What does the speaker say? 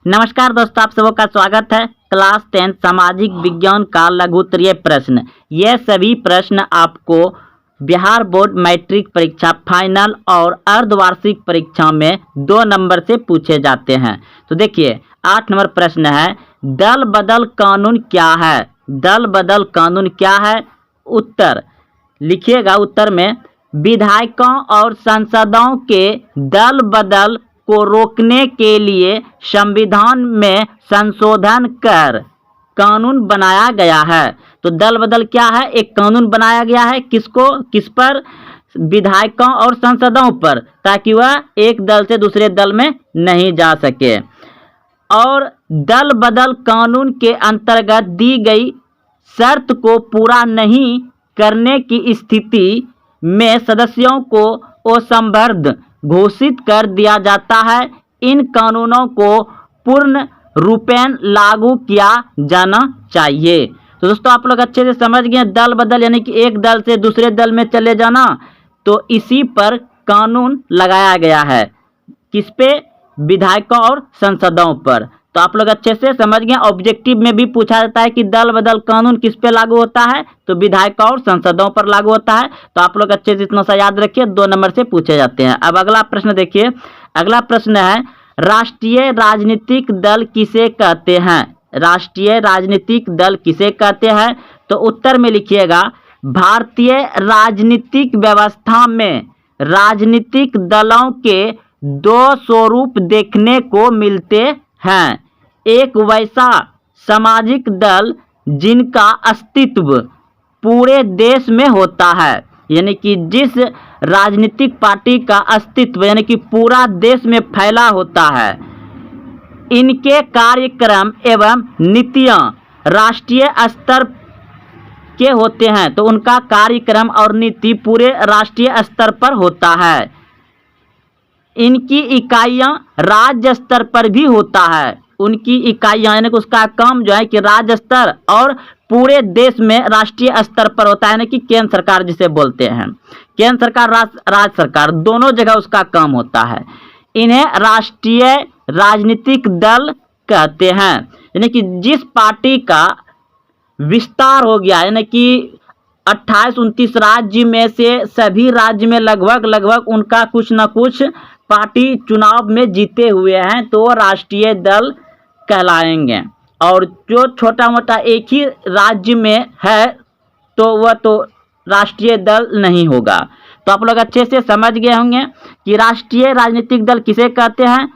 नमस्कार दोस्तों, आप सबों का स्वागत है। क्लास 10 सामाजिक विज्ञान का लघु उत्तरीय प्रश्न। ये सभी प्रश्न आपको बिहार बोर्ड मैट्रिक परीक्षा फाइनल और अर्धवार्षिक परीक्षा में 2 नंबर से पूछे जाते हैं। तो देखिए 8 नंबर प्रश्न है, दल बदल कानून क्या है? दल बदल कानून क्या है? उत्तर लिखिएगा। उत्तर में विधायकों और सांसदों के दल बदल को रोकने के लिए संविधान में संशोधन कर कानून बनाया गया है। तो दल बदल क्या है? एक कानून बनाया गया है। किस पर? विधायकों और सांसदों पर, ताकि वह एक दल से दूसरे दल में नहीं जा सके। और दल बदल कानून के अंतर्गत दी गई शर्त को पूरा नहीं करने की स्थिति में सदस्यों को असंबद्ध घोषित कर दिया जाता है। इन कानूनों को पूर्ण रूपेण लागू किया जाना चाहिए। तो दोस्तों आप लोग अच्छे से समझ गए, दल बदल यानी कि एक दल से दूसरे दल में चले जाना। तो इसी पर कानून लगाया गया है। किस पे? विधायकों और सांसदों पर। तो आप लोग अच्छे से समझ गए। ऑब्जेक्टिव में भी पूछा जाता है कि दल बदल कानून किस पे लागू होता है, तो विधायकों और सांसदों पर लागू होता है। तो आप लोग अच्छे से इतना सा याद रखिए, 2 नंबर से पूछे जाते हैं। अब अगला प्रश्न देखिए। अगला प्रश्न है, राष्ट्रीय राजनीतिक दल किसे कहते हैं? राष्ट्रीय राजनीतिक दल किसे कहते हैं? तो उत्तर में लिखिएगा, भारतीय राजनीतिक व्यवस्था में राजनीतिक दलों के 2 स्वरूप देखने को मिलते हैं। एक वैसा सामाजिक दल जिनका अस्तित्व पूरे देश में होता है, यानी कि जिस राजनीतिक पार्टी का अस्तित्व यानी कि पूरा देश में फैला होता है। इनके कार्यक्रम एवं नीतियां राष्ट्रीय स्तर के होते हैं, तो उनका कार्यक्रम और नीति पूरे राष्ट्रीय स्तर पर होता है। इनकी इकाइयां राज्य स्तर पर भी होता है। उनकी इकाइयां यानी कि उसका काम जो है कि राज्य स्तर और पूरे देश में राष्ट्रीय स्तर पर होता है, यानी कि केंद्र सरकार जिसे बोलते हैं। केंद्र सरकार, राज्य सरकार, दोनों जगह उसका काम होता है। इन्हें राष्ट्रीय राजनीतिक दल कहते हैं। यानी कि जिस पार्टी का विस्तार हो गया, यानी कि 28-29 राज्य में से सभी राज्य में लगभग उनका कुछ न कुछ पार्टी चुनाव में जीते हुए हैं, तो राष्ट्रीय दल कहलाएंगे। और जो छोटा मोटा एक ही राज्य में है, तो वह तो राष्ट्रीय दल नहीं होगा। तो आप लोग अच्छे से समझ गए होंगे कि राष्ट्रीय राजनीतिक दल किसे कहते हैं।